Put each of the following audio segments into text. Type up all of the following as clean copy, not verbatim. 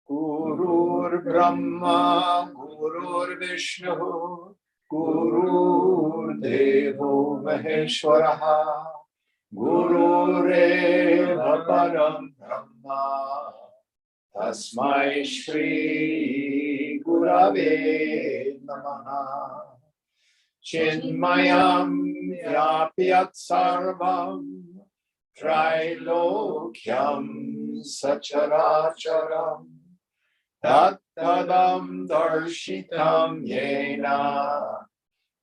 Gurur Brahma, Gurur Vishnu, Gurur Devo Maheshwaraha, Gurureva Param Brahma, Tasmai Shri Gurave Namaha. Chinmayam Yapyat Sarvam Trilokyam Sacharacharam Tattadam Darshitam Yena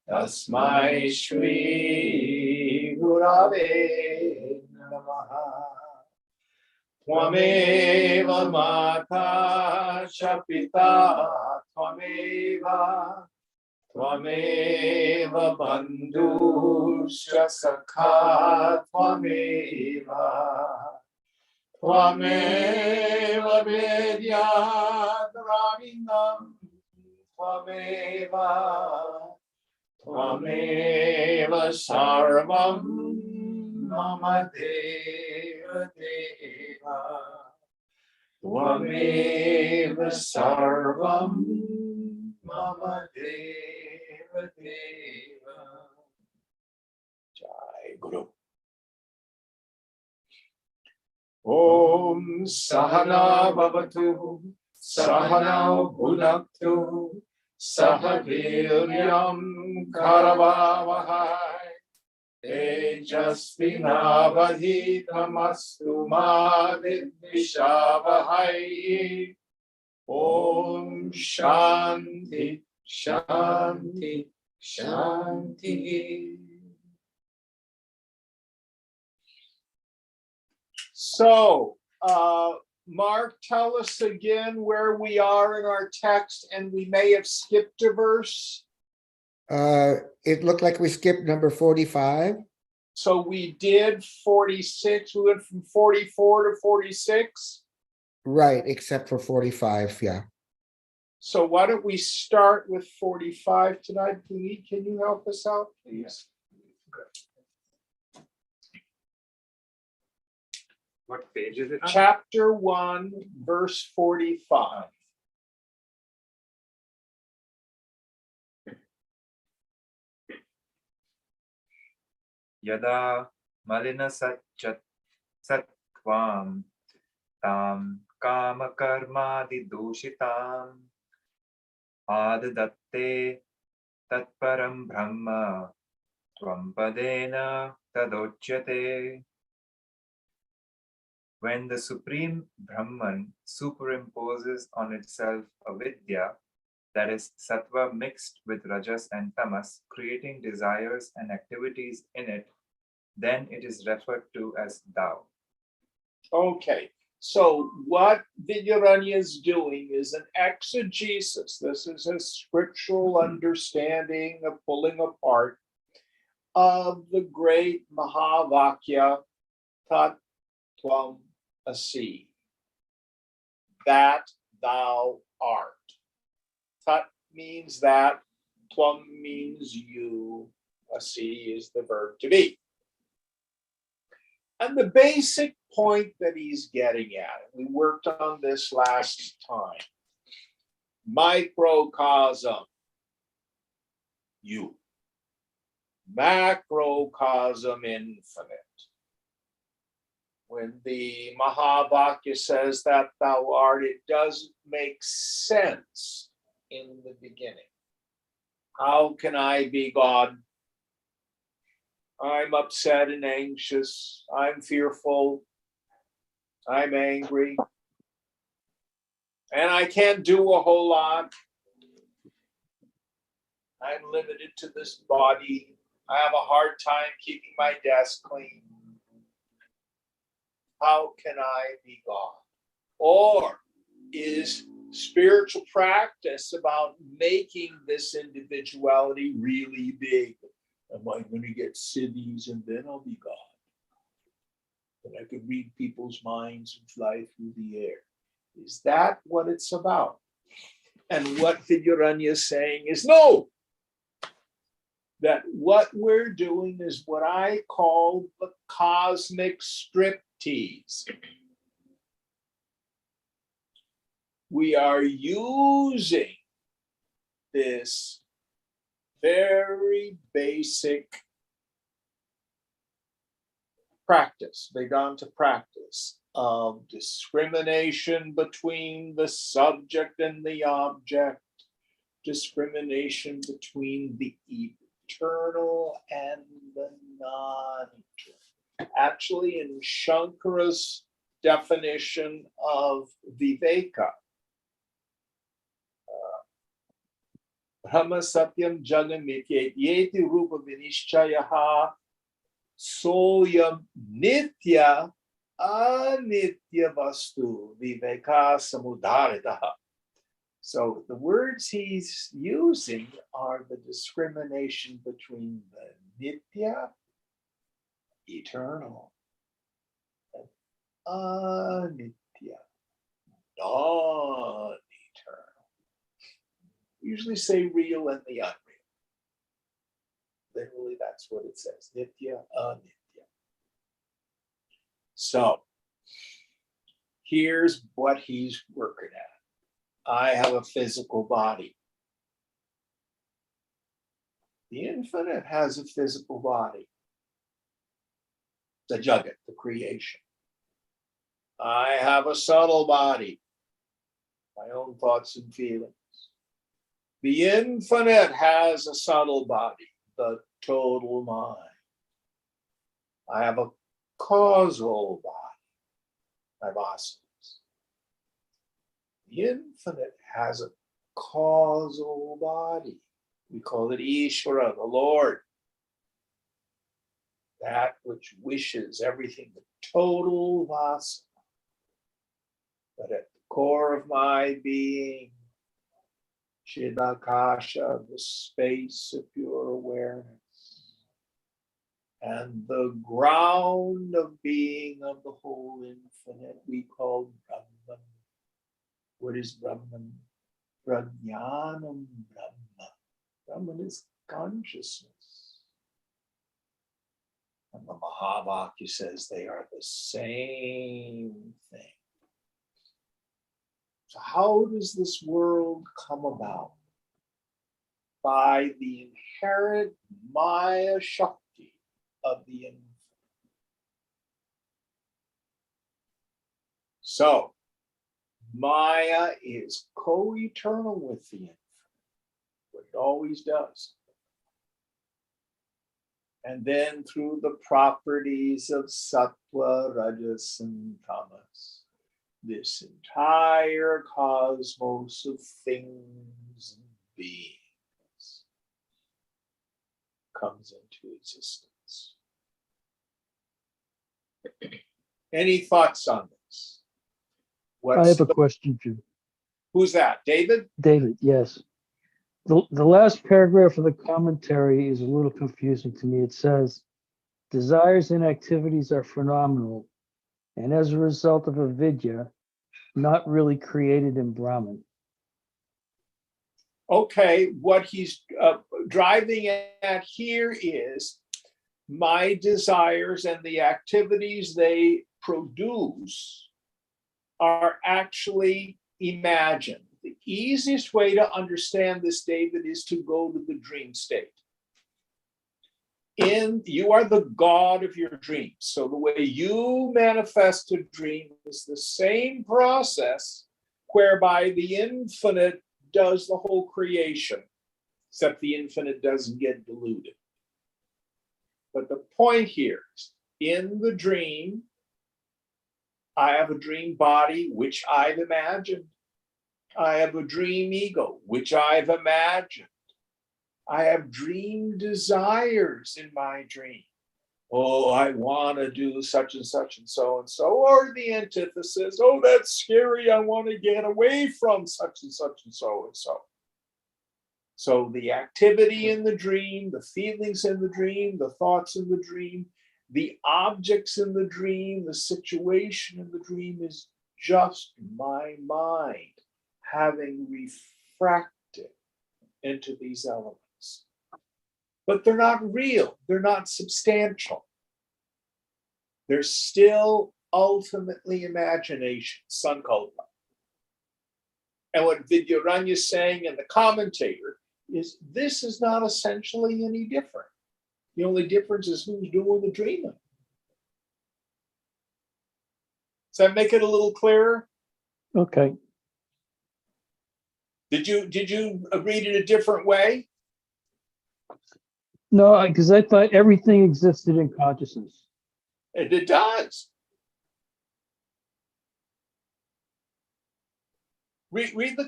Tasmai Shri Gurave Namaha. Twameva Mata Chapita Twameva Bandhuscha Sakha Twameva Vedya Dravinam Twameva Sarvam Mama Deva Deva Twameva Sarvam Mama Deva Deva. Jai Guru. Om Sahana Bhavatu Sahana Bhunaktu Sahaviryam Karavavahai Tejasvinavadhitamastu ma vidvishavahai. Om Shanti Shanti Shanti. So, Mark, tell us again where we are in our text, and we may have skipped a verse. It looked like we skipped number 45. So we did 46. We went from 44 to 46. Right, except for 45, yeah. So why don't we start with 45 tonight? Puneet, can you help us out, please? What page is it? Chapter 1, verse 45. Yada malina sattvam tam kama karmadi dushitam adadatte tatparam brahma tvam padena tadochyate. When the Supreme Brahman superimposes on itself a vidya, that is sattva mixed with rajas and tamas, creating desires and activities in it, then it is referred to as thou. Okay, so what Vidyaranya is doing is an exegesis. This is a scriptural understanding, a pulling apart of the great Mahavakya Tat Tvam Asi, that thou art. Tat means that, Tvam means you, Asi is the verb to be. And the basic point that he's getting at, we worked on this last time, microcosm, you. Macrocosm, infinite. When the Mahavakya says that thou art, it doesn't make sense in the beginning. How can I be God? I'm upset and anxious. I'm fearful. I'm angry. And I can't do a whole lot. I'm limited to this body. I have a hard time keeping my desk clean. How can I be God? Or is spiritual practice about making this individuality really big. Am I going to get siddhis and then I'll be God? And I could read people's minds and fly through the air. Is that what it's about? And what Vidyaranya is saying is no. That what we're doing is what I call the cosmic striptease. We are using this very basic practice, Vedanta practice of discrimination between the subject and the object, discrimination between the eternal and the non-eternal. Actually, in Shankara's definition of viveka, Brahma Satyam Jagam Yeti Rupa Vinishchayaha Soyam Nitya Anitya Vastu Viveka Samudharitaha. So the words he's using are the discrimination between the Nitya, eternal, and Anitya, non-eternal. We usually say real and the unreal. Literally, that's what it says. Nitya, anitya. So, here's what he's working at. I have a physical body. The infinite has a physical body. The Jagat, the creation. I have a subtle body. My own thoughts and feelings. The infinite has a subtle body, the total mind. I have a causal body, my vasanas. The infinite has a causal body. We call it Ishvara, the Lord. That which wishes everything, the total vasana. But at the core of my being, Chidakasha, the space of pure awareness, and the ground of being of the whole infinite, we call Brahman. What is Brahman? Prajnanam Brahma. Brahman is consciousness. And the Mahavakya says they are the same thing. So how does this world come about? By the inherent Maya Shakti of the infinite. So Maya is co-eternal with the infinite, what it always does. And then through the properties of Sattva, Rajas, and Tamas, this entire cosmos of things and beings comes into existence. Any thoughts on this? I have a question, Jim. Who's that? David? David, yes. The last paragraph of the commentary is a little confusing to me. It says, desires and activities are phenomenal, and as a result of avidya, not really created in Brahman. Okay, what he's driving at here is my desires and the activities they produce are actually imagined. The easiest way to understand this, David, is to go to the dream state. You are the god of your dreams. So the way you manifest a dream is the same process whereby the infinite does the whole creation, except the infinite doesn't get diluted. But the point here is, in the dream, I have a dream body, which I've imagined. I have a dream ego, which I've imagined. I have dream desires in my dream. oh, I want to do such and such and so, or the antithesis, oh, that's scary, I want to get away from such and such and so and so. So the activity in the dream, the feelings in the dream, the thoughts in the dream, the objects in the dream, the situation in the dream is just my mind having refracted into these elements. But they're not real, they're not substantial. They're still ultimately imagination, sankalpa. And what Vidyaranya is saying in the commentator is this is not essentially any different. The only difference is who's doing the dreaming. Does that make it a little clearer? Okay. Did you read it a different way? No, because I thought everything existed in consciousness. And it does. Read the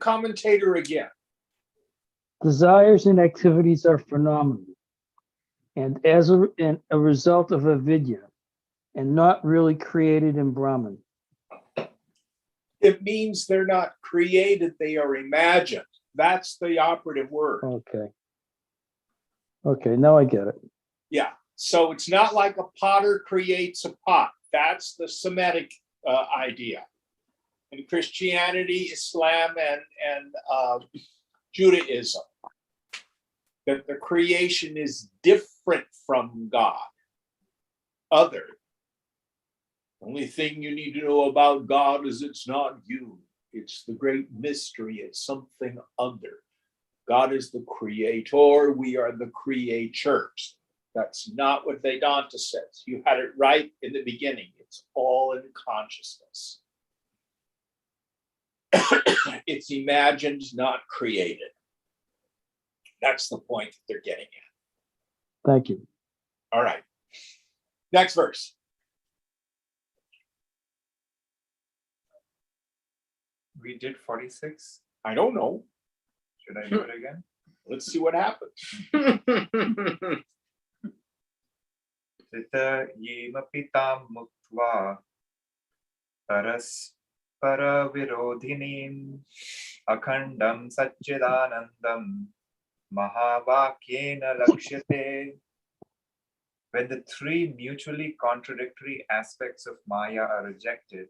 commentator again. Desires and activities are phenomenal, and as a result of avidya, and not really created in Brahman. It means they're not created, they are imagined. That's the operative word. Okay. Okay, now I get it. Yeah. So it's not like a potter creates a pot. That's the Semitic idea. In Christianity, Islam, and Judaism, that the creation is different from God. Other. The only thing you need to know about God is it's not you. It's the great mystery. It's something other. God is the creator. We are the creatures. That's not what Vedanta says. You had it right in the beginning. It's all in consciousness. It's imagined, not created. That's the point that they're getting at. Thank you. All right. Next verse. We did 46. I don't know. Should I do it again? Let's see what happens. Tita yemapi tam muktva paraspara virodhinim akhandam satchidanandam mahavakyena lakshyate. When the three mutually contradictory aspects of Maya are rejected,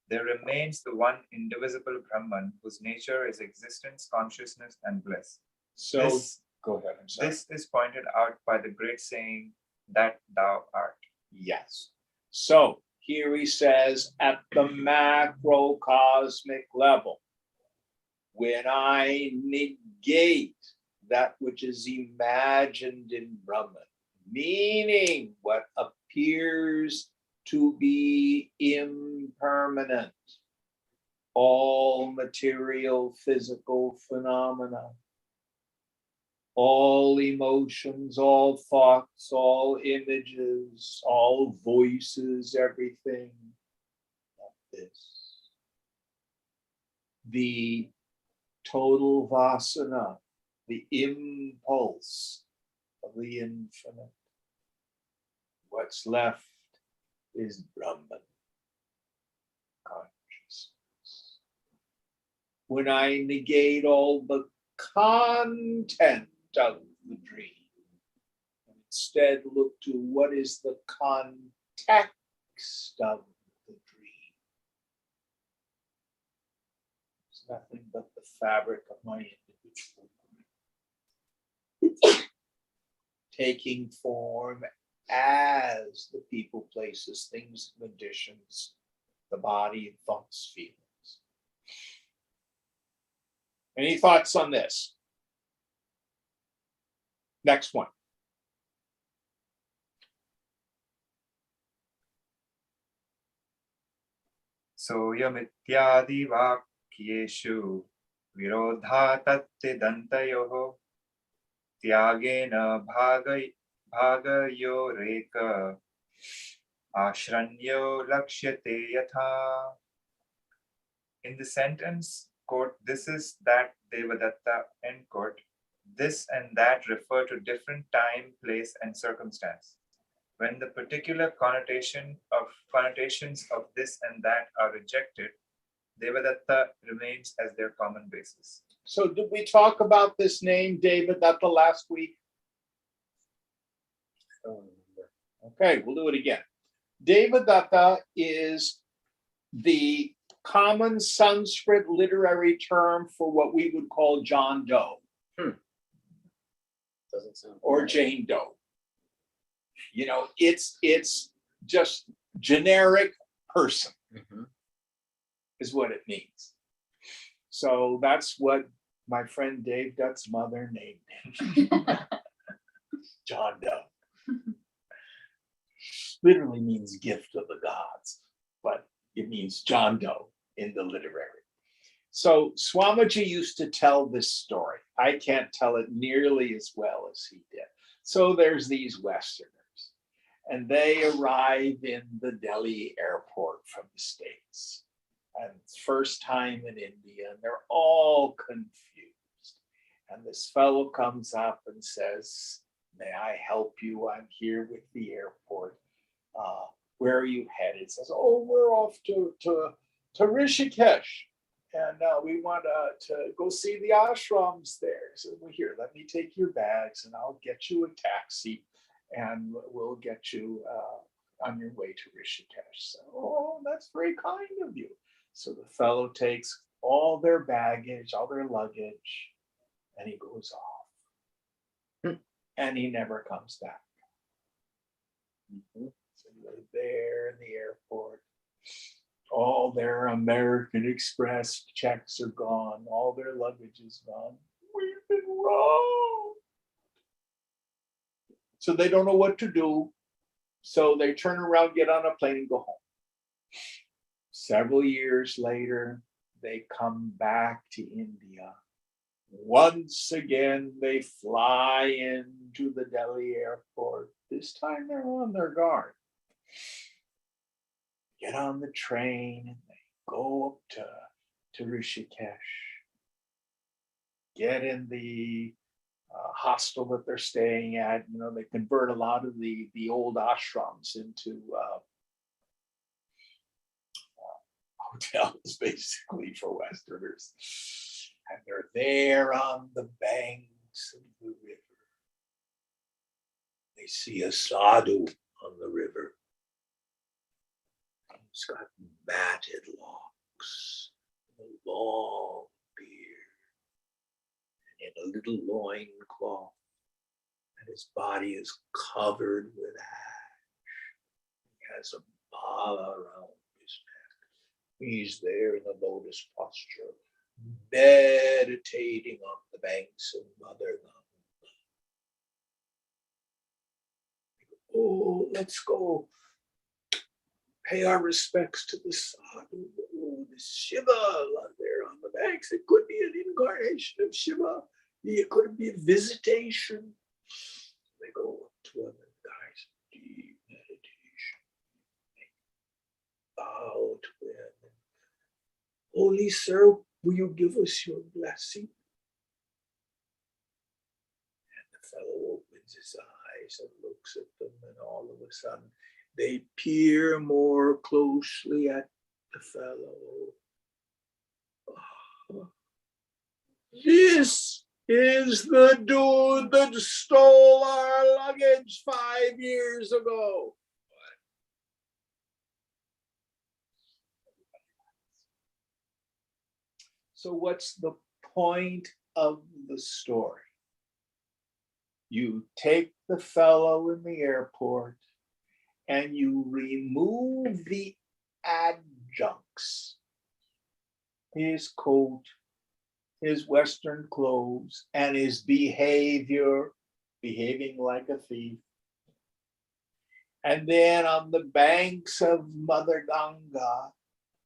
there remains the one indivisible Brahman whose nature is existence, consciousness, and bliss. So go ahead. I'm sorry. This is pointed out by the great saying that thou art. Yes. So here he says, at the macrocosmic level, when I negate that which is imagined in Brahman, meaning what appears to be impermanent, all material physical phenomena, all emotions, all thoughts, all images, all voices, everything like this. The total vasana, the impulse of the infinite. What's left is Brahman consciousness. When I negate all the content of the dream, and instead look to what is the context of the dream. It's nothing but the fabric of my individual mind. Taking form as the people, places, things, conditions, the body, thoughts, feelings. Any thoughts on this? Next one. Soyamityadi vakyeshu virodha tattidantayoho tyagena bhagayoreka ashranyo lakshyate yatha. In the sentence, quote, this is that Devadatta, end quote, this and that refer to different time, place, and circumstance. When the particular connotations of this and that are rejected, Devadatta remains as their common basis. So did we talk about this name, David, that the last week? Okay, we'll do it again. Devadatta is the common Sanskrit literary term for what we would call John Doe Doesn't sound. or right. Jane Doe. You know, it's just generic person Mhm. is what it means. So that's what my friend Dave Dutt's mother named him. John Doe. Literally means gift of the gods, but it means John Doe in the literary. So Swamiji used to tell this story. I can't tell it nearly as well as he did. So there's these Westerners, and they arrive in the Delhi airport from the States. And it's first time in India, and they're all confused. And this fellow comes up and says, "May I help you? I'm here with the airport. Where are you headed?" Says, "Oh, we're off to Rishikesh, and we want to go see the ashrams there." So, "Well, here, let me take your bags, and I'll get you a taxi, and we'll get you on your way to Rishikesh." So, "Oh, that's very kind of you." So the fellow takes all their baggage, all their luggage, and he goes off. And he never comes back. Mhm. So they're there in the airport. All their American Express checks are gone. All their luggage is gone. We've been robbed. So they don't know what to do. So they turn around, get on a plane, and go home. Several years later, they come back to India. Once again, they fly into the Delhi airport. This time they're on their guard. Get on the train and they go up to Rishikesh. Get in the hostel that they're staying at. You know, they convert a lot of the old ashrams into hotels, basically, for Westerners. And they're there on the banks of the river. They see a sadhu on the river. He's got matted locks, a long beard, and a little loincloth, and his body is covered with ash. He has a mala around his neck. He's there in a lotus posture, meditating on the banks of Mother Ganga. Oh, let's go pay our respects to the sadhu. Oh, the Shiva there on the banks. It could be an incarnation of Shiva. It could be a visitation. They go up to him and guys, deep meditation. They bow to him. "Holy sir, will you give us your blessing?" And the fellow opens his eyes and looks at them, and all of a sudden they peer more closely at the fellow. "Oh, this is the dude that stole our luggage 5 years ago." So what's the point of the story? You take the fellow in the airport and you remove the adjuncts, his coat, his Western clothes, and his behavior, behaving like a thief. And then on the banks of Mother Ganga,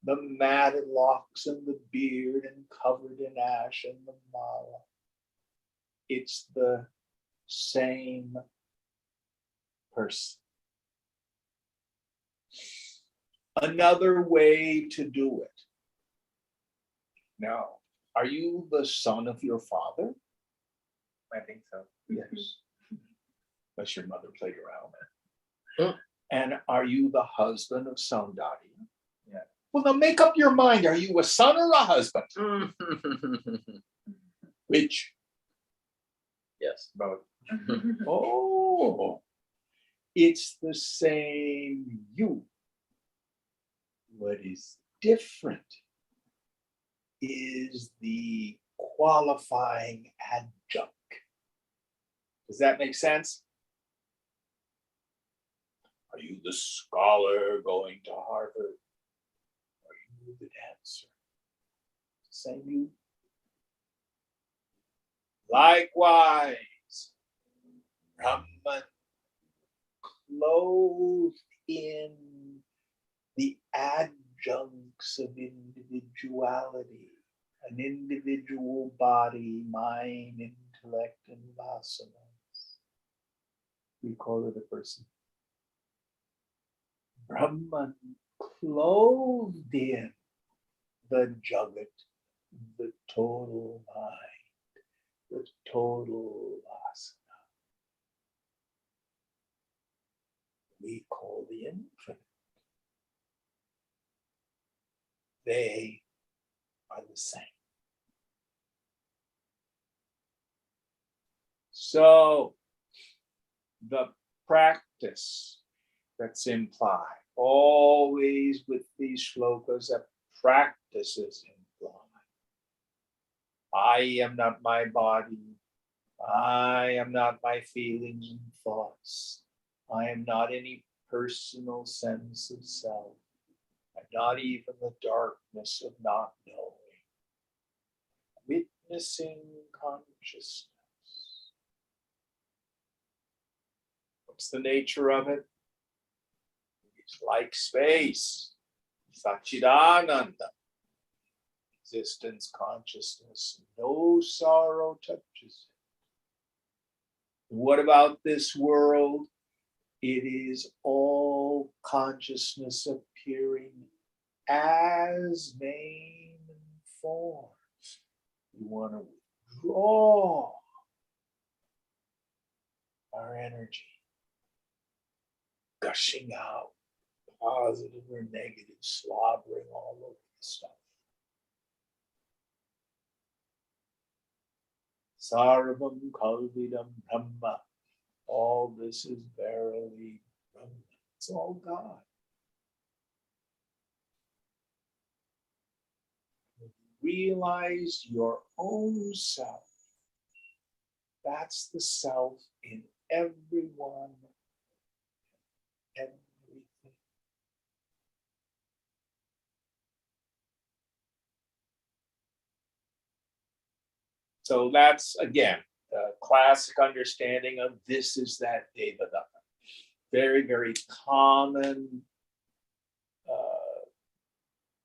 the matted locks and the beard and covered in ash and the mala. It's the same person. Another way to do it. Now, are you the son of your father? I think so. Yes. Unless your mother played around. And are you the husband of Saundari? Yeah. Well, now make up your mind. Are you a son or a husband? Which? Yes. Both. Oh, it's the same you. What is different is the qualifying adjunct. Does that make sense? Are you the scholar going to Harvard? Are you the dancer? Same you. Likewise, Brahman clothed in the adjuncts of individuality, an individual body, mind, intellect, and vasanas. We call it a person. Brahman clothed in the Jagat, the total mind, the total vasana. We call the infinite. They are the same. So the practice that's implied, always with these shlokas, a practice is implied. I am not my body. I am not my feelings and thoughts. I am not any personal sense of self. I'm not even the darkness of not knowing. Witnessing consciousness. What's the nature of it? It's like space. Satchidananda. Existence, consciousness. No sorrow touches it. What about this world? It is all consciousness appearing as name and form. We want to withdraw our energy, gushing out, positive or negative, slobbering all over the stuff. Sarvam Kalvidam Brahma. All this is verily Brahma. It's all God. Realize your own self. That's the self in everyone, everything. So that's, again, the classic understanding of this is that Devadatta. Very, very common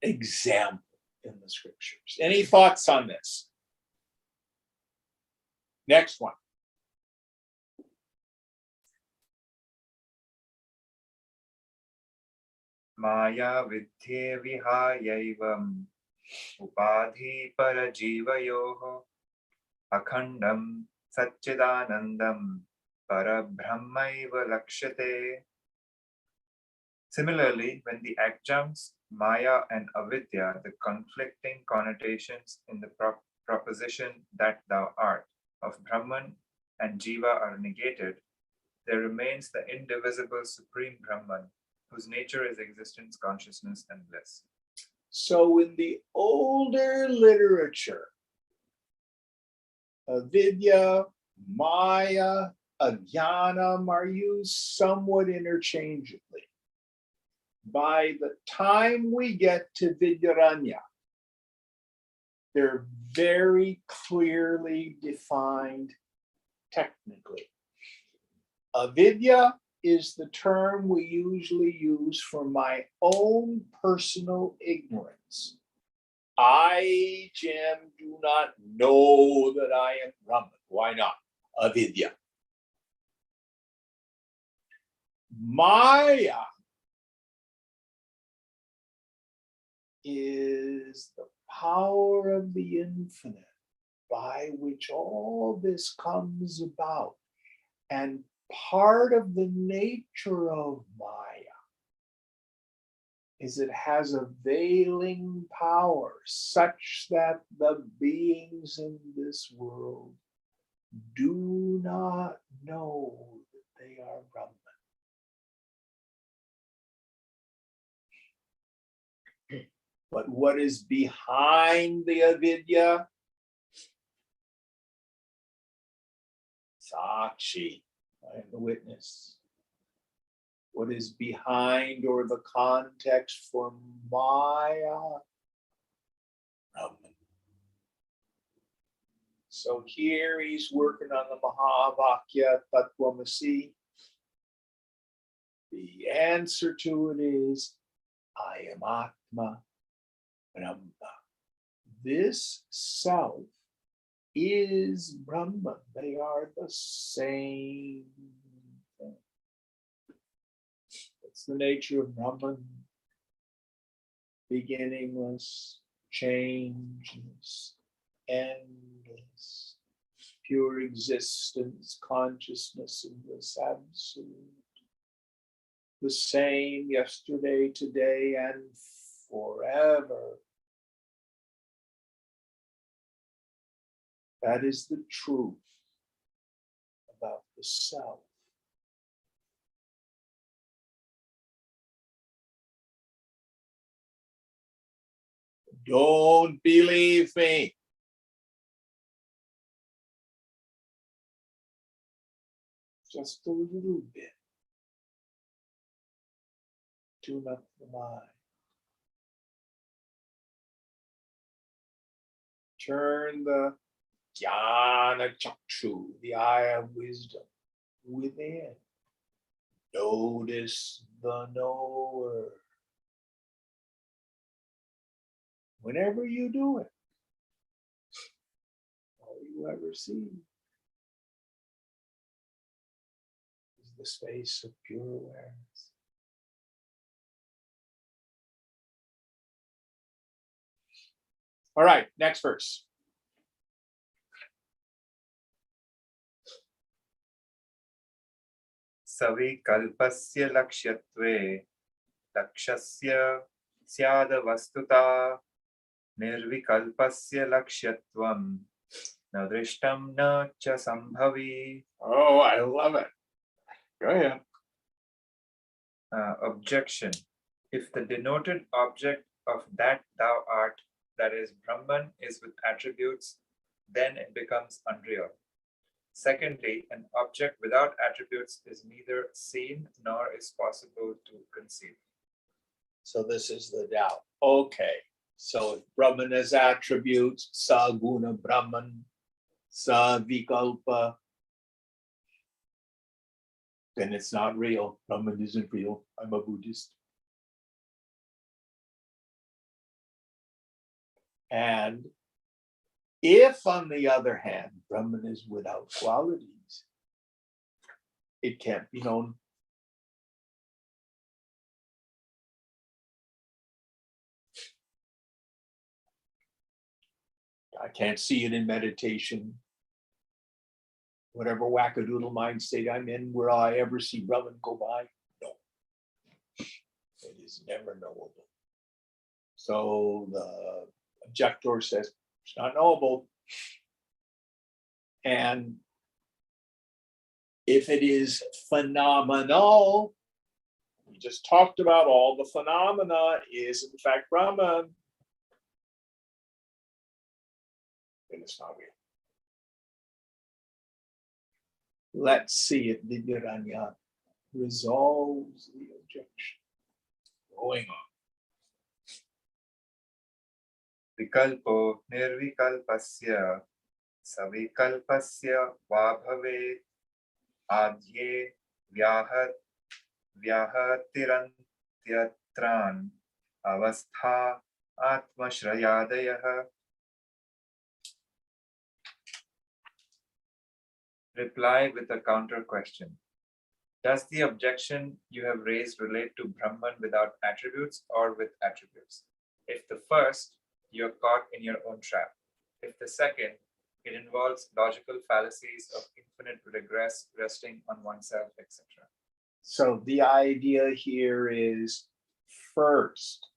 example in the scriptures. Any thoughts on this? Next one. Maya vidhe vihayaivam upadhi parajivayoho akhandam satchidanandam parabrahmaiva lakshyate. Similarly, when the adjuncts Maya and Avidya, the conflicting connotations in the proposition that thou art of Brahman and Jiva are negated, there remains the indivisible supreme Brahman, whose nature is existence, consciousness, and bliss. So in the older literature, avidya, Maya, ajnanam are used somewhat interchangeably. By the time we get to Vidyaranya, they're very clearly defined technically. Avidya is the term we usually use for my own personal ignorance. I, Jim, do not know that I am Brahman. Why not? Avidya. Maya is the power of the infinite by which all this comes about. And part of the nature of Maya is it has a veiling power such that the beings in this world do not know that they are Brahman. But what is behind the avidya? Sakshi, I am the witness. What is behind or the context for Maya? Brahman. So here he's working on the Mahavakya Tattvamasi. The answer to it is, I am Atma Brahma. This self is Brahman. They are the same thing. It's the nature of Brahman. Beginningless, changeless, endless, pure existence, consciousness in this absolute. The same yesterday, today, and forever. That is the truth about the self. Don't believe me. Just a little bit. Tune up the mind. Turn the jnana chakshu, the eye of wisdom, within. Notice the knower. Whenever you do it, all you ever see is the space of pure awareness. All right, next verse. Savikalpasya lakshyatve lakshasya syada vastuta nirvikalpasya lakshyatvam na drishtam na cha sambhavi. Oh, I love it. Go ahead. Objection. If the denoted object of that thou art, that is Brahman, is with attributes, then it becomes unreal. Secondly, an object without attributes is neither seen nor is possible to conceive. So this is the doubt. Okay. So if Brahman has attributes, sa guna Brahman, sa vikalpa, then it's not real. Brahman isn't real. I'm a Buddhist. And if, on the other hand, Brahman is without qualities, it can't be known. I can't see it in meditation. Whatever wackadoodle mind state I'm in, will I ever see Brahman go by? No. It is never knowable. So the objector says it's not knowable. And if it is phenomenal, we just talked about all the phenomena is in fact Brahman, then it's not real. Let's see if Vidyaranya resolves the objection. Going on. Vikalpo nirvikalpasya savikalpasya va bhavet adye vyahatirantyatran avastha atmashrayadayah. Reply with a counter question. Does the objection you have raised relate to Brahman without attributes or with attributes? If the first, you're caught in your own trap. If the second, It involves logical fallacies of infinite regress resting on oneself, etc. So the idea here is first,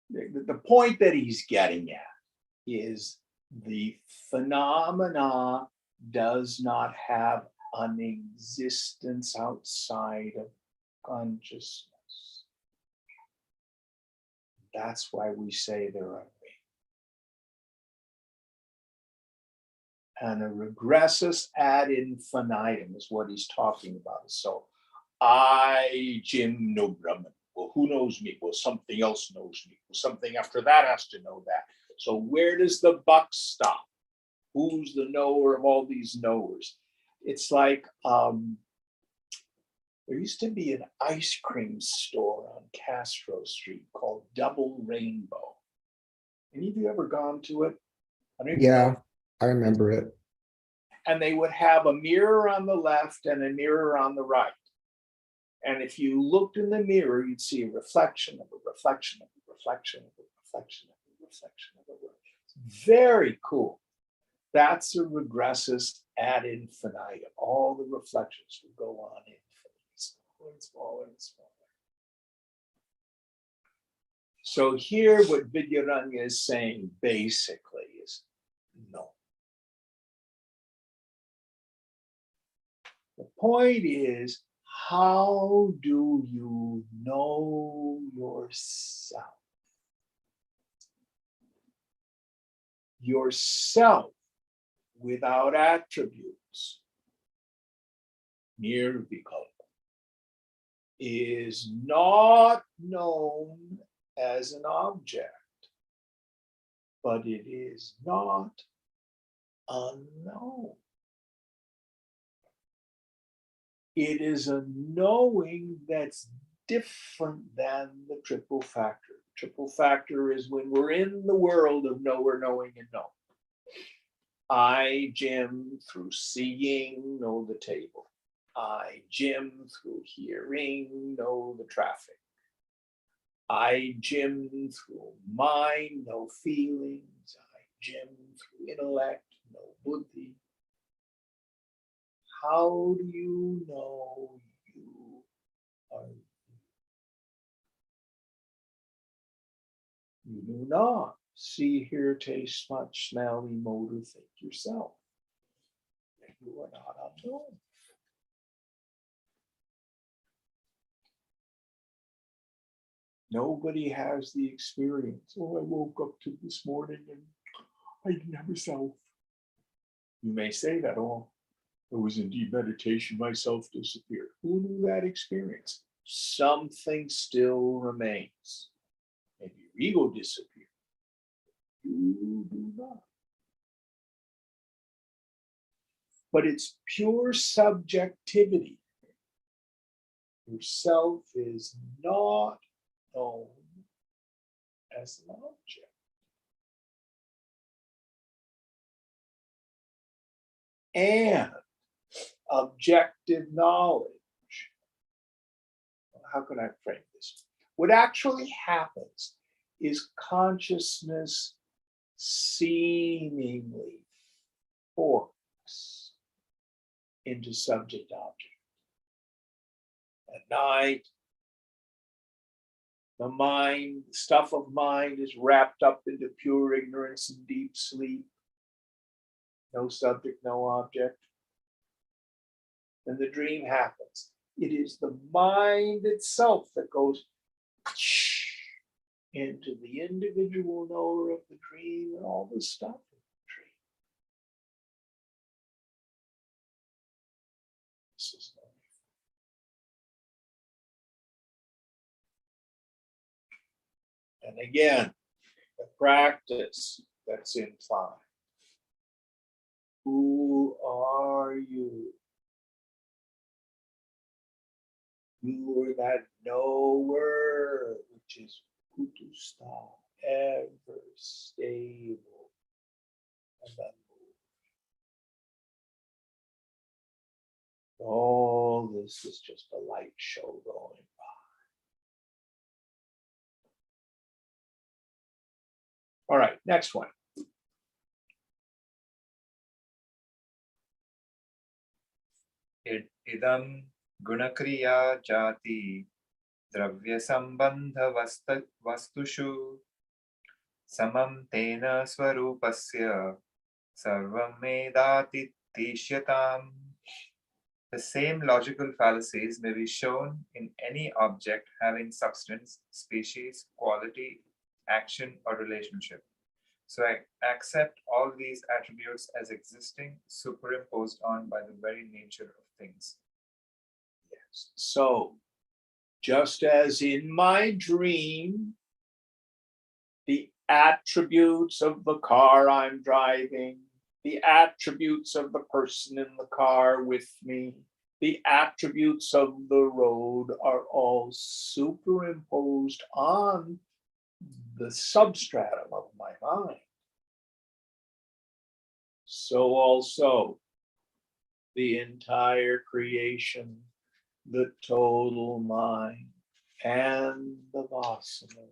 the point that he's getting at is the phenomena does not have an existence outside of consciousness. That's why we say they're unreal. And a regressus ad infinitum is what he's talking about. So I, Jim, know Brahman. Well, who knows me? Well, something else knows me. Well, something after that has to know that. So where does the buck stop? Who's the knower of all these knowers? It's like there used to be an ice cream store on Castro Street called Double Rainbow. Any of you ever gone to it? I don't even Yeah, know. I remember it. And they would have a mirror on the left and a mirror on the right. And if you looked in the mirror, you'd see a reflection of a reflection of a reflection of a reflection of a reflection of a reflection. Very cool. That's a regressus ad infinitum. All the reflections will go on infinitely, smaller and smaller and smaller. So here what Vidyaranya is saying basically is no. The point is, how do you know yourself? Yourself without attributes, nirvikalpa, is not known as an object, but it is not unknown. It is a knowing that's different than the triple factor. Triple factor is when we're in the world of knower, knowing, and known. I, Jim, through seeing, know the table. I, Jim, through hearing, know the traffic. I, Jim, through mind, know feelings. I, Jim, through intellect, know buddhi. How do you know you are? You do not see, hear, taste, touch, smell, emote, or think yourself. You are not unknown. Nobody has the experience. Oh, I woke up to this morning and I didn't have a self. You may say that, oh, it was indeed meditation, myself disappeared. Who knew that experience? Something still remains. Maybe your ego disappeared. You do not. But it's pure subjectivity. Yourself is not known as an object. And objective knowledge. How can I frame this? What actually happens is consciousness seemingly forks into subject object. At night, the mind, the stuff of mind is wrapped up into pure ignorance and deep sleep. No subject, no object. Then the dream happens. It is the mind itself that goes into the individual knower of the dream and all the stuff in the dream. This is no. And again, the practice that's implied. Who are you? You are that knower, which is kutusta, ever stable and unmoved. All this is just a light show going by. All right, next one. idam gunakriya jati dravya sambandha vastushu samam tena swarupasya sarvam medati tishyatam. The same logical fallacies may be shown in any object having substance, species, quality, action, or relationship. So I accept all these attributes as existing, superimposed on by the very nature of things. Yes. So, just as in my dream, the attributes of the car I'm driving, the attributes of the person in the car with me, the attributes of the road are all superimposed on the substratum of my mind. So also the entire creation, the total mind, and the vasanas,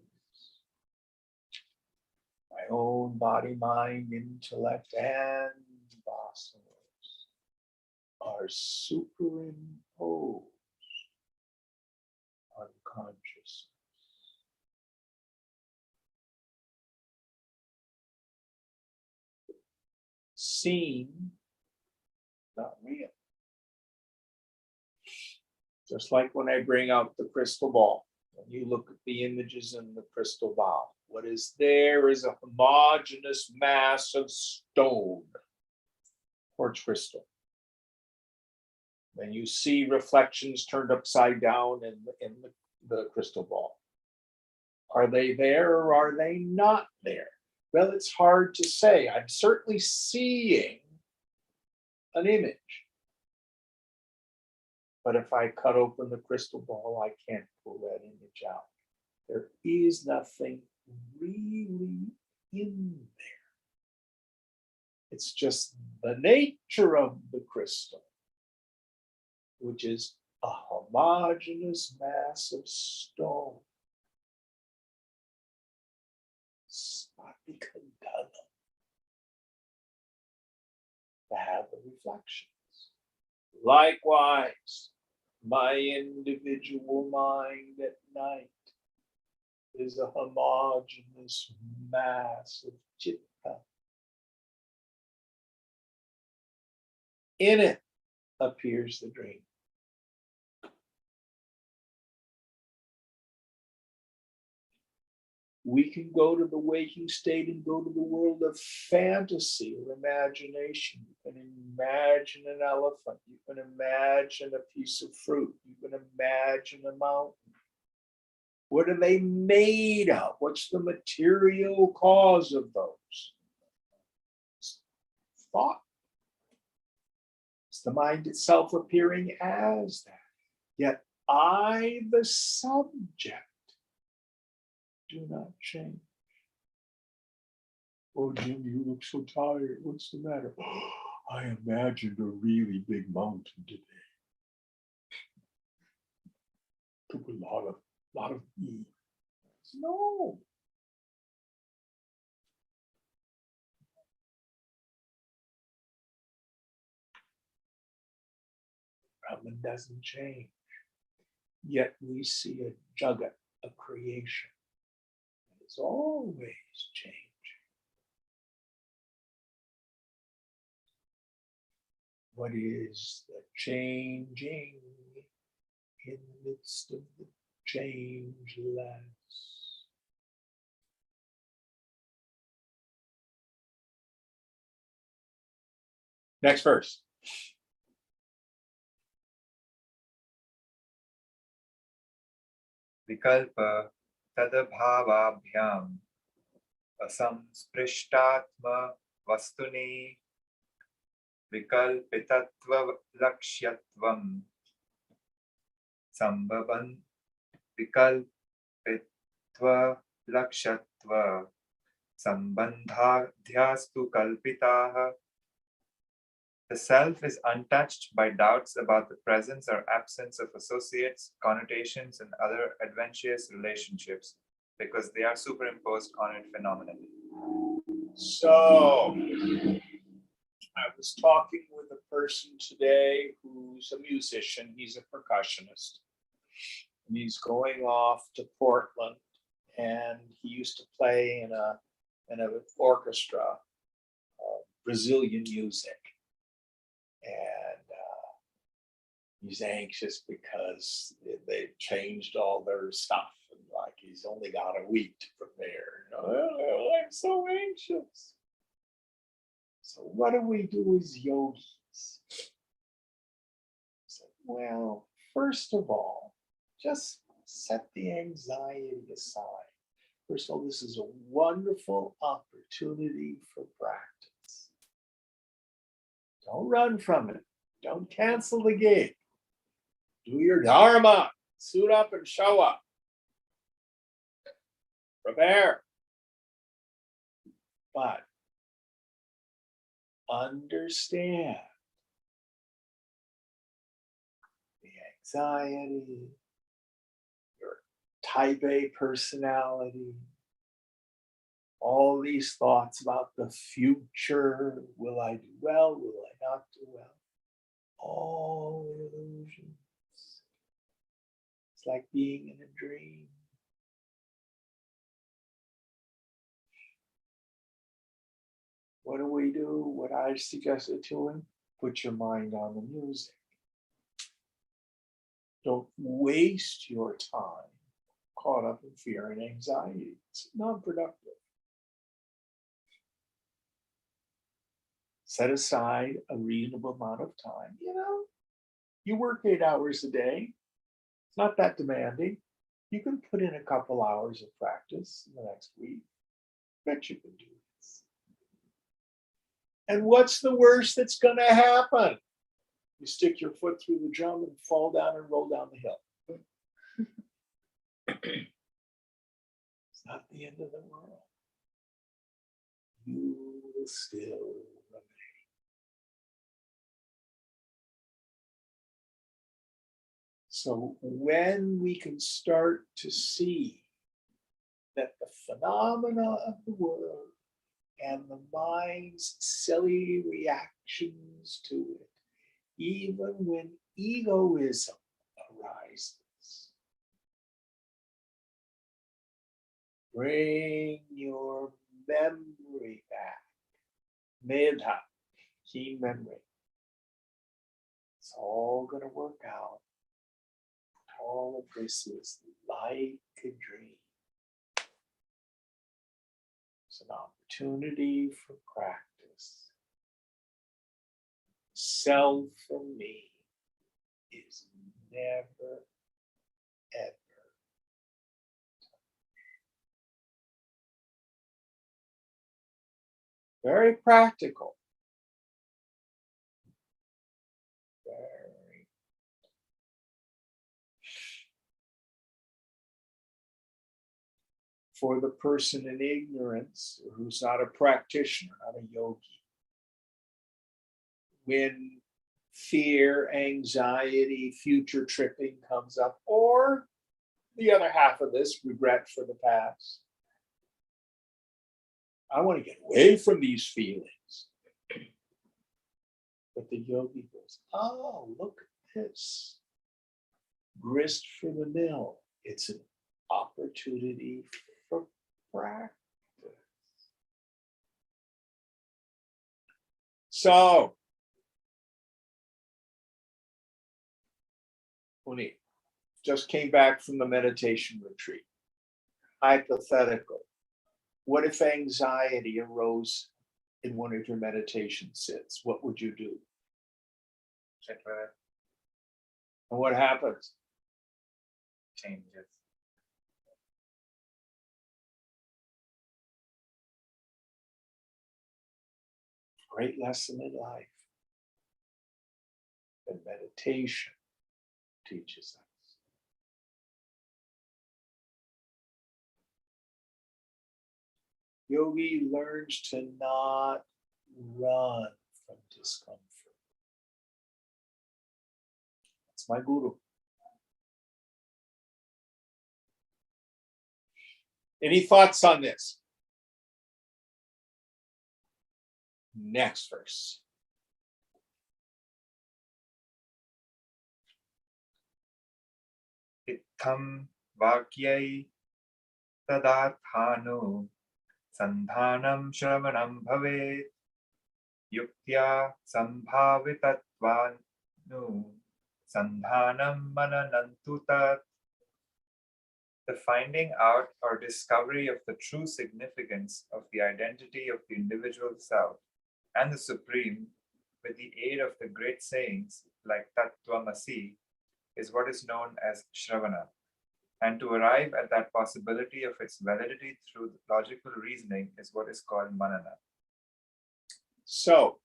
my own body, mind, intellect, and vasanas are superimposed on consciousness. Seen, not real. Just like when I bring out the crystal ball, when you look at the images in the crystal ball, what is there is a homogeneous mass of stone, quartz crystal. When you see reflections turned upside down in the crystal ball, are they there or are they not there? Well, it's hard to say. I'm certainly seeing an image. But if I cut open the crystal ball, I can't pull that image out. There is nothing really in there. It's just the nature of the crystal, which is a homogeneous mass of stone. Spatikandana. To have the reflections. Likewise, my individual mind at night is a homogeneous mass of chitta. In it appears the dream. We can go to the waking state and go to the world of fantasy or imagination. You can imagine an elephant. You can imagine a piece of fruit. You can imagine a mountain. What are they made of? What's the material cause of those? It's thought. It's the mind itself appearing as that. Yet I, the subject, do not change. Oh, Jim, you look so tired. What's the matter? I imagined a really big mountain today. Took a lot of me. No. Brahman doesn't change. Yet we see a jagat, a creation. It's always changing. What is the changing in the midst of the changeless? Next verse. Vikalpa tadabhavabhyam asamsprishtatma vastuni vikalpitatva lakshyatvam sambhavan vikalpitva lakshyatva sambandhadhyastu kalpitaha. The self is untouched by doubts about the presence or absence of associates, connotations, and other adventitious relationships because they are superimposed on it phenomenally. So, I was talking with a person today who's a musician. He's a percussionist. And he's going off to Portland, and he used to play in an orchestra, Brazilian music. And he's anxious because they've changed all their stuff. And like he's only got a week to prepare. Oh, I'm so anxious. So what do we do as yogis? So, well, first of all, just set the anxiety aside. First of all, this is a wonderful opportunity for practice. Don't run from it. Don't cancel the gig. Do your dharma. Suit up and show up. Prepare. But understand the anxiety, your type A personality, all these thoughts about the future. Will I do well? Will I not do well? All illusions. It's like being in a dream. What do we do? What I suggested to him, put your mind on the music. Don't waste your time caught up in fear and anxiety. It's non-productive. Set aside a reasonable amount of time. You work 8 hours a day. It's not that demanding. You can put in a couple hours of practice in the next week. Bet you can do this. And what's the worst that's going to happen? You stick your foot through the drum and fall down and roll down the hill. It's not the end of the world. You will still remain. So when we can start to see that the phenomena of the world and the mind's silly reactions to it, even when egoism arises, bring your memory back. Medha, keen memory. It's all going to work out. All of this is like a dream. It's an opportunity for practice. Self for me is never, ever. Very practical. Very. For the person in ignorance who's not a practitioner, not a yogi, when fear, anxiety, future tripping comes up, or the other half of this, regret for the past, I want to get away from these feelings. But the yogi goes, oh, look at this. Grist for the mill. It's an opportunity for practice. So, Puneet just came back from the meditation retreat. Hypothetical. What if anxiety arose in one of your meditation sits? What would you do? Check with it, And what happens? changes. Great lesson in life. And meditation teaches us. Yogi learns to not run from discomfort. That's my guru. Any thoughts on this? Next verse. Tham vakyai tadathano sandhanam shravanam bhavet yuktya sambhavitatvanu sandhanam mananantu tat. The finding out or discovery of the true significance of the identity of the individual self and the Supreme with the aid of the great sayings like Tattvamasi is what is known as Shravana. And to arrive at that possibility of its validity through logical reasoning is what is called Manana. So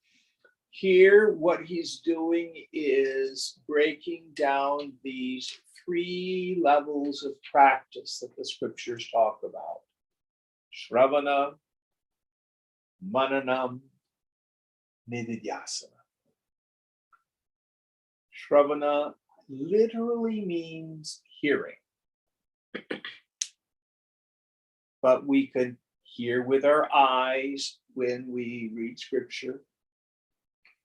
here, what he's doing is breaking down these 3 levels of practice that the scriptures talk about: Shravana, Mananam, Nididhyasana. Shravana literally means hearing, but we could hear with our eyes when we read scripture.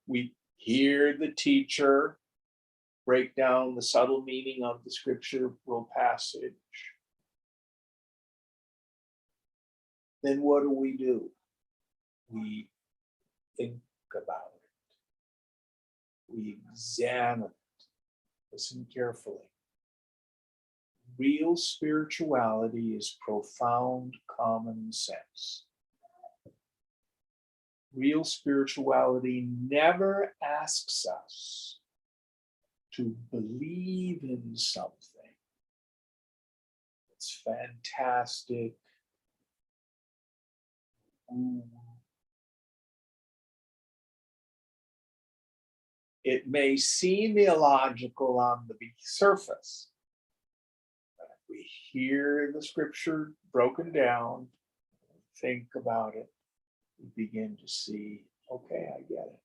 We hear the teacher break down the subtle meaning of the scriptural passage. Then what do? We think about it. We examine it. Listen carefully. Real spirituality is profound common sense. Real spirituality never asks us to believe in something. It's fantastic. It may seem illogical on the surface, but if we hear the scripture broken down, think about it, we begin to see, okay, I get it.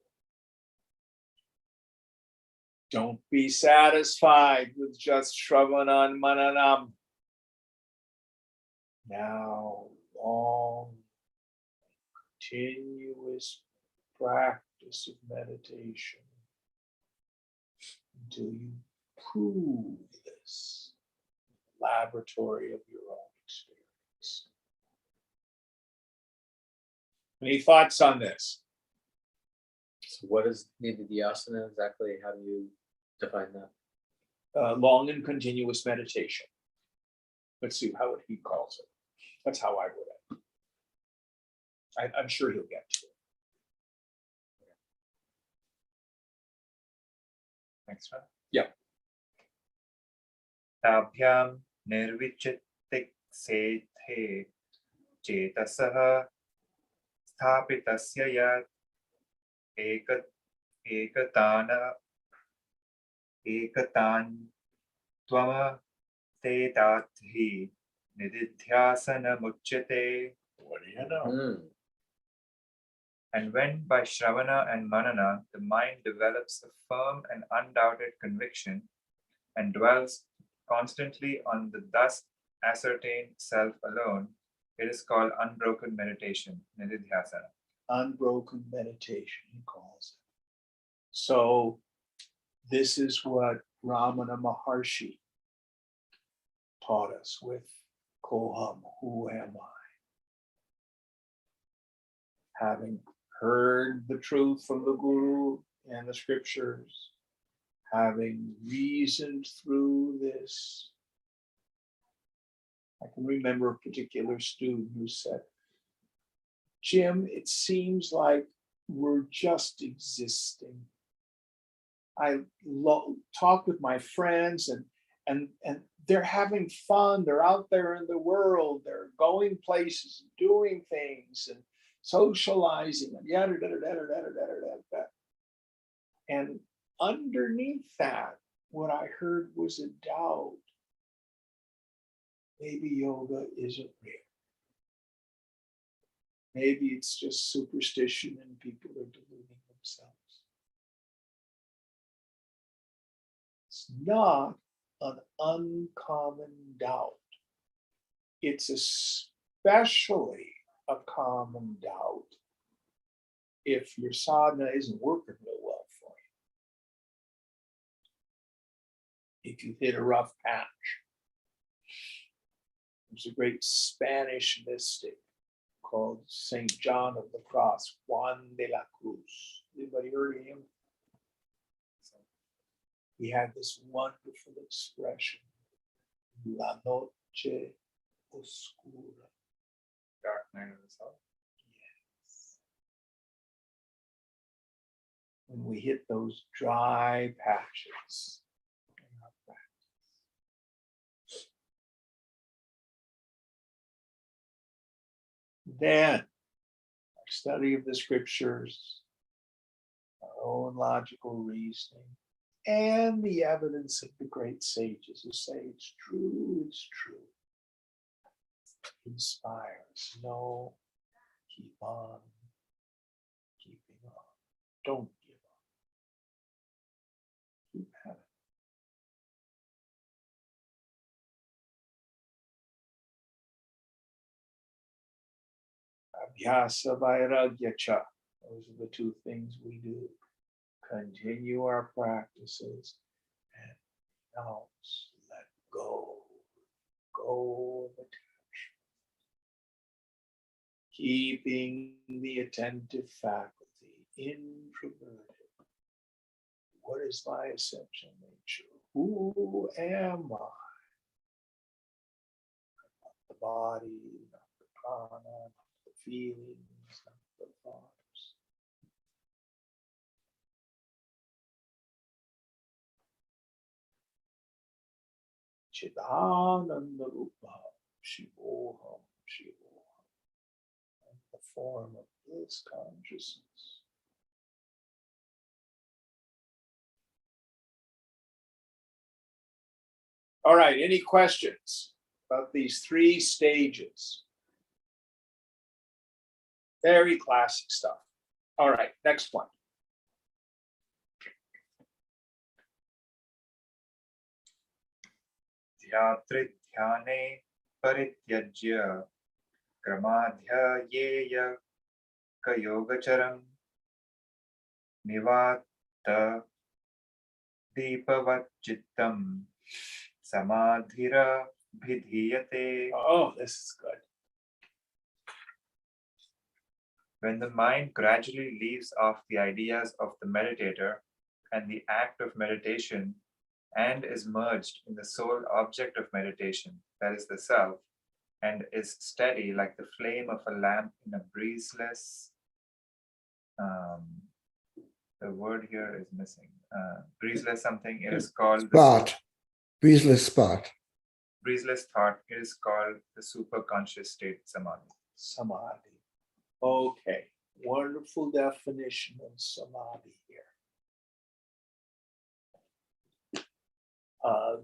Don't be satisfied with just Shravana and Mananam. Now, long, continuous practice of meditation until you prove this laboratory of your own experience. Any thoughts on this? So what is Nididhyasana exactly? How do you define that? Long and continuous meditation. Let's see how he calls it. That's how I would have. I'm sure he'll get to it. Next one. Yeah. Tabhyam nirvichittik sethe chetasah sthapitasya yat ekatan tvama te tathi nididhyasana muchyate. What do you know? And when by Shravana and Manana the mind develops a firm and undoubted conviction and dwells constantly on the thus ascertained self alone, it is called unbroken meditation, Nididhyasana. Unbroken meditation, he calls it. So this is what Ramana Maharshi taught us with Koham, who am I? Having heard the truth from the Guru and the scriptures, having reasoned through this. I can remember a particular student who said, Jim, it seems like we're just existing. I talk with my friends and they're having fun. They're out there in the world. They're going places, doing things and socializing and yada, yada, yada, yada, yada, yada. And underneath that, what I heard was a doubt. Maybe yoga isn't real. Maybe it's just superstition and people are deluding themselves. It's not an uncommon doubt. It's especially a common doubt if your sadhana isn't working real well for you. If you hit a rough patch, There's a great Spanish mystic called Saint John of the Cross, Juan de la Cruz. Anybody heard of him? He had this wonderful expression, La noche oscura. Dark night of the soul. Yes. When we hit those dry patches in our practice. Then our study of the scriptures, our own logical reasoning, and the evidence of the great sages who say it's true, inspires. No, keep on keeping on. Don't give up. Keep at it. Abhyasa vairagya cha. Those are the two things we do. Continue our practices and renounce, let go of attachment. Keeping the attentive faculty introverted. What is my essential nature? Who am I? Not the body, not the prana, not the feelings, not the thoughts. Chidananda Rupa, Shivoham, Shivoham, the form of this consciousness. All right, any questions about these three stages? Very classic stuff. All right, next one. ध्यात्रिध्याने परित्यज्य क्रमाध्ययेय कयोगचरं निवात दीपवच्चित्तं समाधिरभिधीयते. Oh, this is good. When the mind gradually leaves off the ideas of the meditator and the act of meditation and is merged in the sole object of meditation, that is the self, and is steady like the flame of a lamp in a breezeless, the word here is missing, breezeless something, it is called Spot. Breezeless spot. breezeless thought, it is called the superconscious state samadhi. Samadhi. Okay, wonderful definition of samadhi here.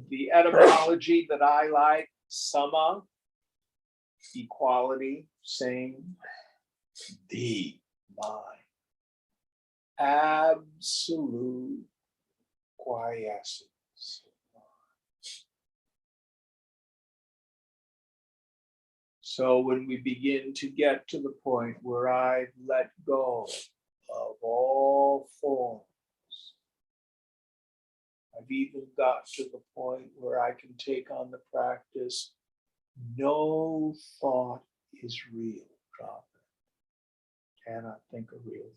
The etymology that I like, sama, equality, same, the mind, absolute quiescence. So when we begin to get to the point where I've let go of all forms, I've even got to the point where I can take on the practice, no thought is real, drop it. Cannot think a real thought.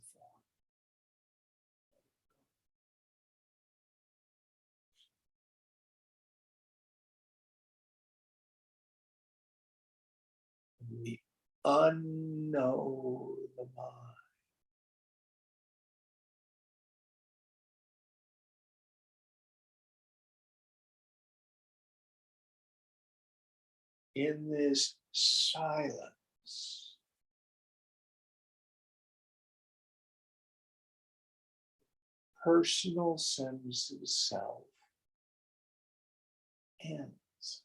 We unknow the mind. In this silence, personal sense of self ends.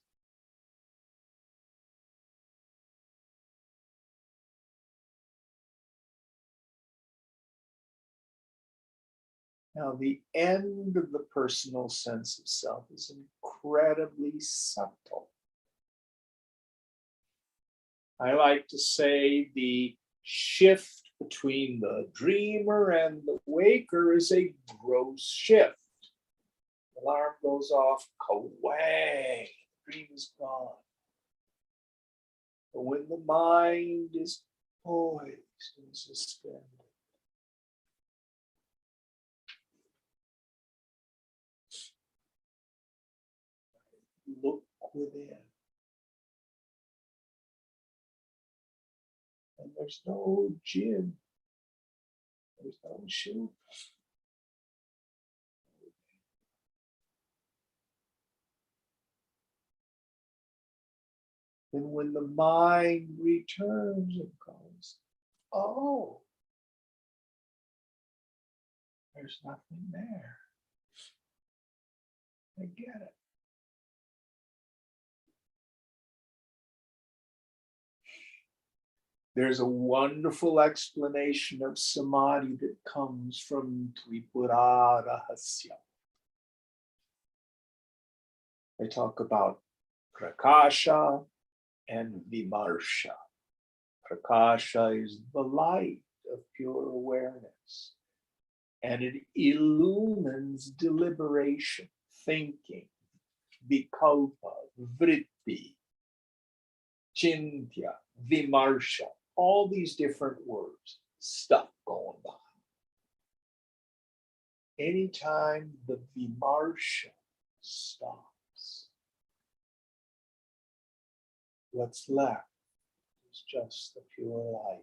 Now, the end of the personal sense of self is incredibly subtle. I like to say the shift between the dreamer and the waker is a gross shift. The alarm goes off, away, the dream is gone. But when the mind is poised and suspended, look within. And there's no gym. There's no shoe. And when the mind returns and goes, oh, there's nothing there. I get it. There's a wonderful explanation of samadhi that comes from Tripura Rahasya. They talk about prakasha and vimarsha. Prakasha is the light of pure awareness, and it illumines deliberation, thinking, vikalpa, vritti, chintya, vimarsha, all these different words, stuff going on. Anytime the vimarsha stops, what's left is just the pure light.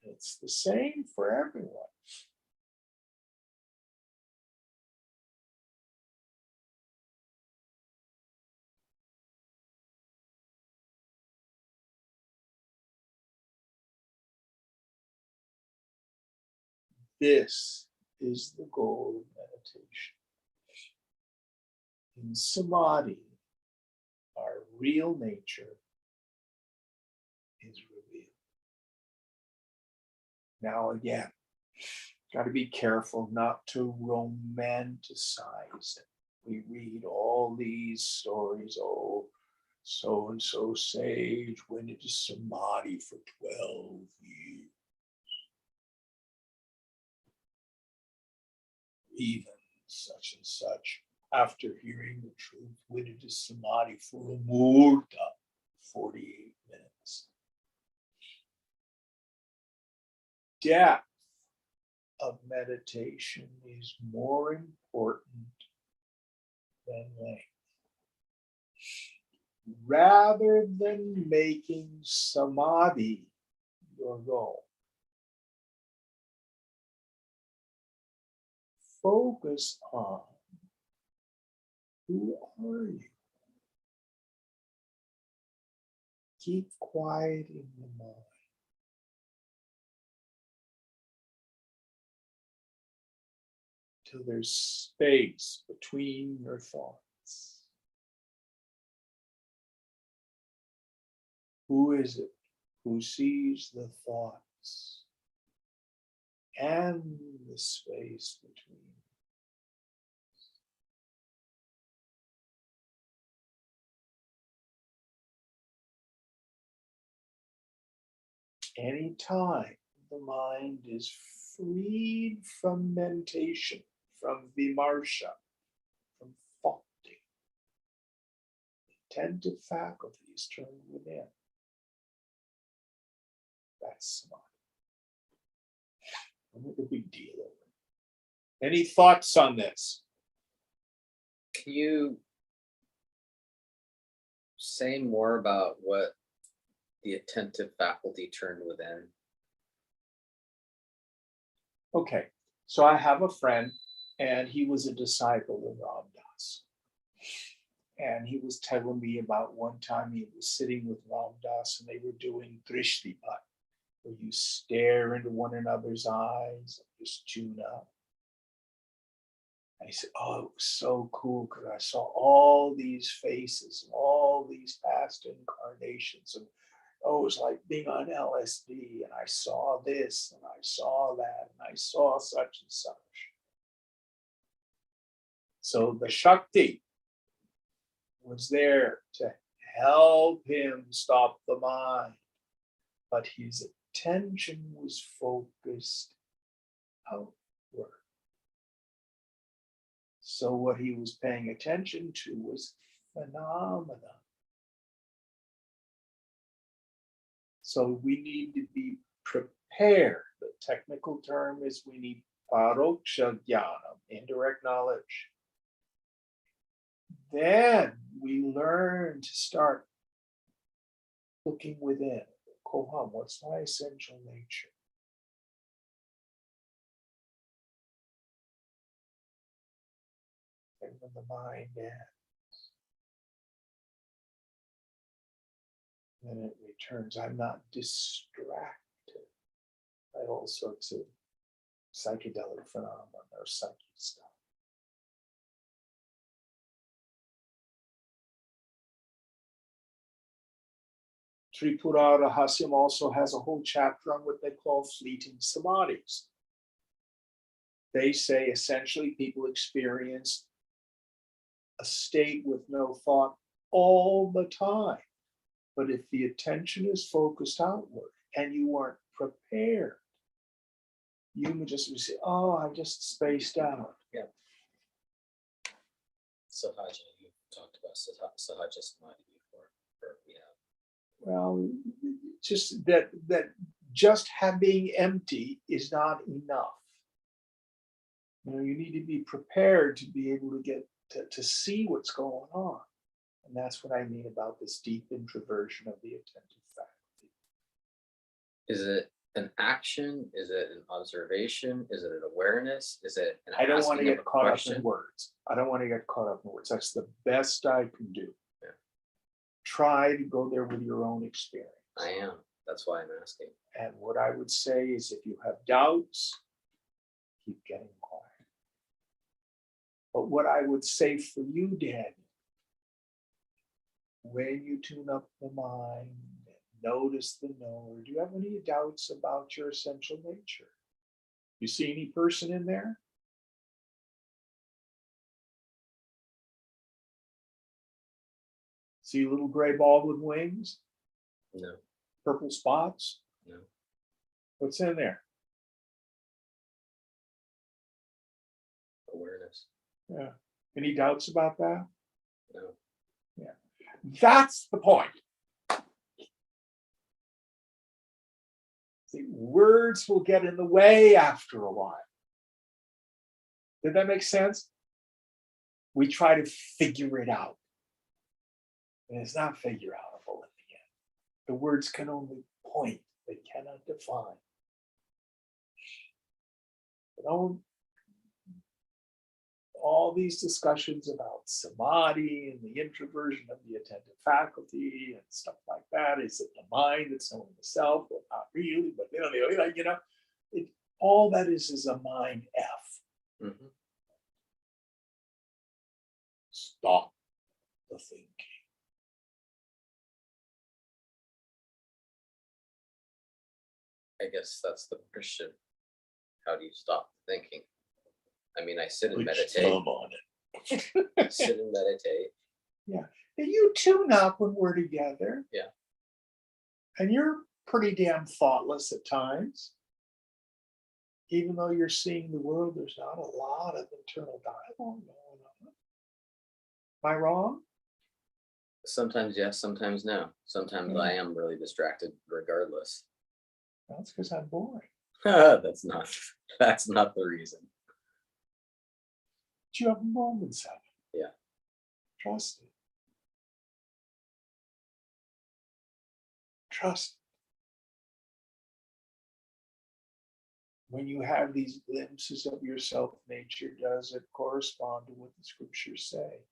It's the same for everyone. This is the goal of meditation. In samadhi, our real nature is revealed. Now, again, got to be careful not to romanticize it. We read all these stories, oh, so and so sage went into samadhi for 12 years. Even such and such, after hearing the truth, went into samadhi for a murta, 48 minutes. Depth of meditation is more important than length. Rather than making samadhi your goal, focus on who are you. Keep quiet in the mind. Till there's space between your thoughts. Who is it who sees the thoughts and the space between? Anytime the mind is freed from mentation, from vimarsha, from thoughting, attentive faculties turn within. That's samadhi. Don't make a big deal of it. Any thoughts on this? Can you say more about what the attentive faculty turned within? Okay, so I have a friend, and he was a disciple of Ram Dass. And he was telling me about one time he was sitting with Ram Dass and they were doing drishtipat, where you stare into one another's eyes and just tune out. And he said, oh, it was so cool because I saw all these faces and all these past incarnations. And oh, it was like being on LSD. And I saw this and I saw that and I saw such and such. So the Shakti was there to help him stop the mind. But his attention was focused outward. So what he was paying attention to was phenomena. So we need to be prepared. The technical term is we need paroksha jnana, indirect knowledge. Then we learn to start looking within. Koham, what's my essential nature? And when the mind ends, then it returns. I'm not distracted by all sorts of psychedelic phenomena or psychic stuff. Tripura Rahasyam also has a whole chapter on what they call fleeting samadhis. They say essentially people experience a state with no thought all the time. But if the attention is focused outward and you aren't prepared, you would just say, oh, I just spaced out. Sahaja, you talked about Sahaja Samadhi before. Well, just that just being empty is not enough. You know, you need to be prepared to be able to get to see what's going on. And that's what I mean about this deep introversion of the attentive faculty. Is it an action? Is it an observation? Is it an awareness? Is it an I don't want to asking of get a caught question? up in words. I don't want to get caught up in words. That's the best I can do. Yeah. Try to go there with your own experience. I am. That's why I'm asking. And what I would say is if you have doubts, keep getting quiet. But what I would say for you, Daniel, when you tune up the mind, notice the knower, do you have any doubts about your essential nature? You see any person in there? See a little gray ball with wings? No, Purple spots? no. What's in there? Awareness. Yeah. Any doubts about that? No. That's the point. See, words will get in the way after a while. Did that make sense? We try to figure it out. And it's not figure outable in the end. The words can only point, they cannot define. All these discussions about samadhi and the introversion of the attentive faculty and stuff like that. Is it the mind that's knowing the self? Well, not really, but all that is a mind F. Mm-hmm. Stop the thinking. I guess that's the question. How do you stop thinking? I mean, I sit and meditate. Thumb on it. Sit and meditate. And you tune up when we're together. Yeah. And you're pretty damn thoughtless at times. Even though you're seeing the world, there's not a lot of internal dialogue going on. Am I wrong? Sometimes yes, sometimes no. Sometimes I am really distracted regardless. That's because I'm boring. That's not the reason. But you have moments of it. Yeah. Trust it. Trust it. When you have these glimpses of yourself, nature, does it correspond to what the scriptures say?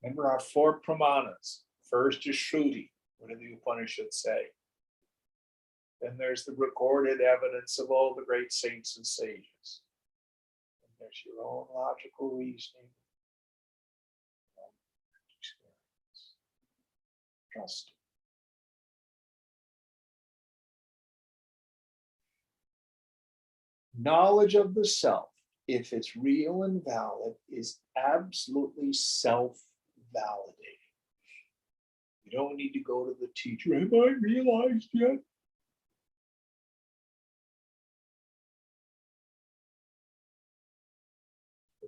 Remember our four pramanas. First is Shruti. What do the Upanishads say? Then there's the recorded evidence of all the great saints and sages. And there's your own logical reasoning. Experience. Trust it. Knowledge of the self, if it's real and valid, is absolutely self-validating. You don't need to go to the teacher. Have I realized yet?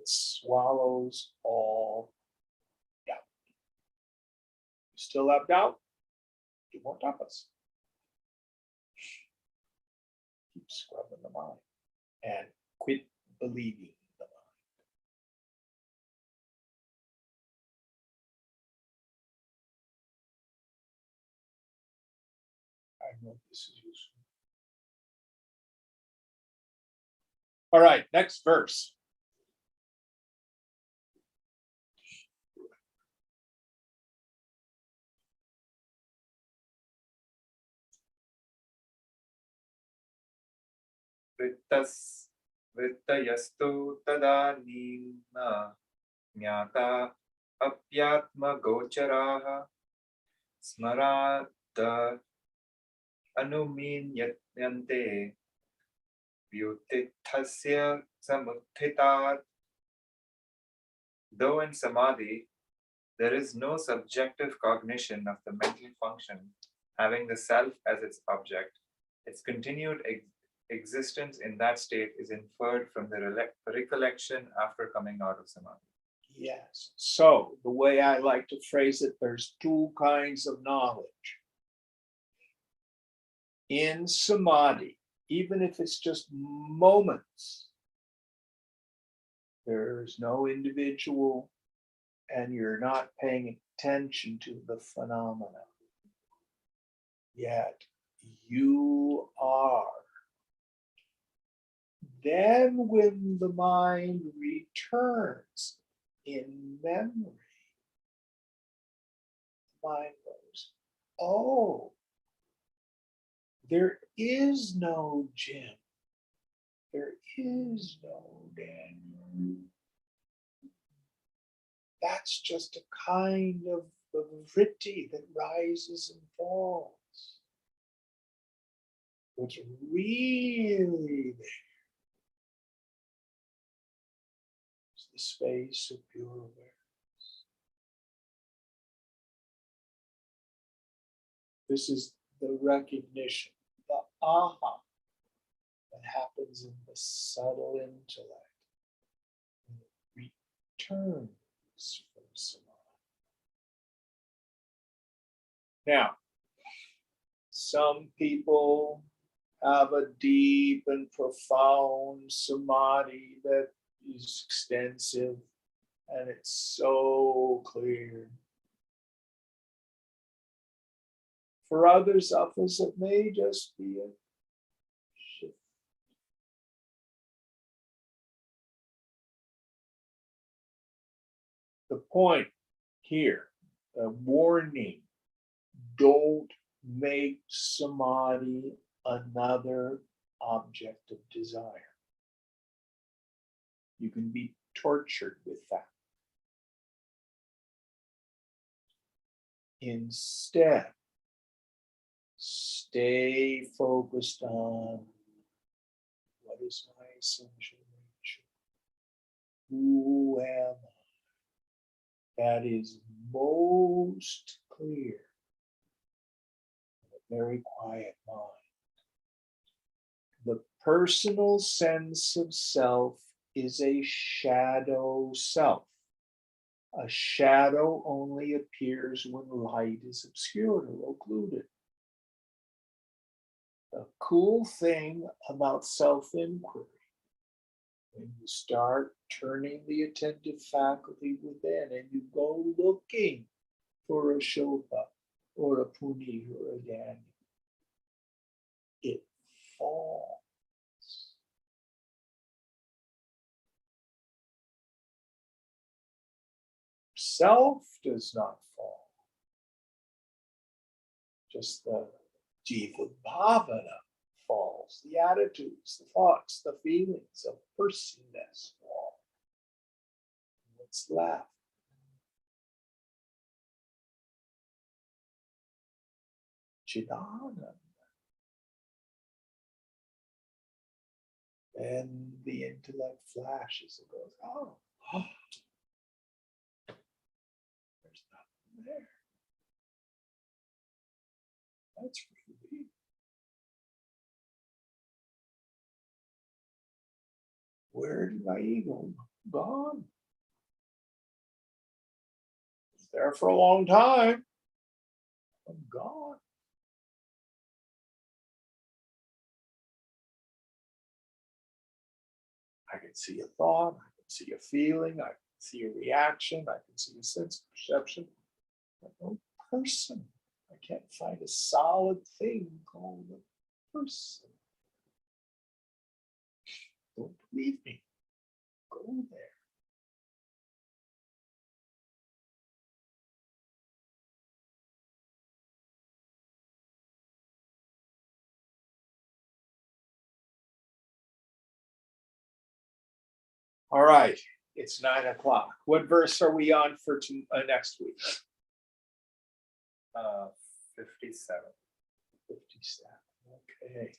that swallows all doubt. You still have doubt? Do more tapas. Keep scrubbing the mind and quit believing the mind. I hope this is useful. All right, next verse. वृत्तयस्तु तदानीं ज्ञाता अप्यात्मगोचराः स्मराद अनुमीन्यन्ते व्युत्थितस्य समुत्थितात्. Though in samadhi, there is no subjective cognition of the mental function having the self as its object, its continued existence in that state is inferred from the recollection after coming out of samadhi. Yes. So the way I like to phrase it, there's two kinds of knowledge. In samadhi, even if it's just moments, there's no individual and you're not paying attention to the phenomena. Yet you are. Then when the mind returns in memory, the mind goes, oh, there is no Jim. There is no Daniel. That's just a kind of vritti that rises and falls. What's really there is the space of pure awareness. This is the recognition, the aha that happens in the subtle intellect when it returns from samadhi. Now, some people have a deep and profound samadhi that is extensive and it's so clear. For others of us, it may just be a shift. The point here, a warning, don't make samadhi another object of desire. You can be tortured with that. Instead, stay focused on what is my essential nature? Who am I? That is most clear in a very quiet mind. The personal sense of self is a shadow self. A shadow only appears when light is obscured or occluded. The cool thing about self-inquiry, when you start turning the attentive faculty within and you go looking for a Shopa or a Puni or a Daniel, it falls. Self does not fall. Just the jiva bhavana falls. The attitudes, the thoughts, the feelings of personness fall. What's left? Chidananda. Then the intellect flashes and goes, oh, there's nothing there. That's really. Where did my ego gone? It's there for a long time. I'm gone. I can see a thought, I can see a feeling, I can see a reaction, I can see a sense of perception. But no person. I can't find a solid thing called a person. Don't believe me. Go there. All right, it's 9 o'clock. What verse are we on for next week? 57. 57. Okay.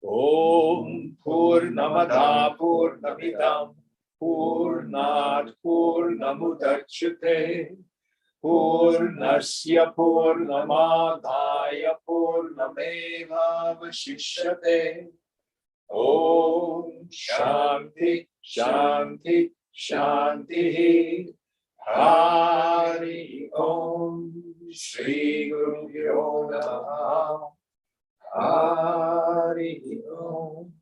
Om Purnamada Purnamidam Purnat Purnamudachyate Purnasya Purnamadaya Purnameva Vashishyate. Om Shanti Shanti Shanti Hari Om Shri Guru Pyo Namaha Hari Om.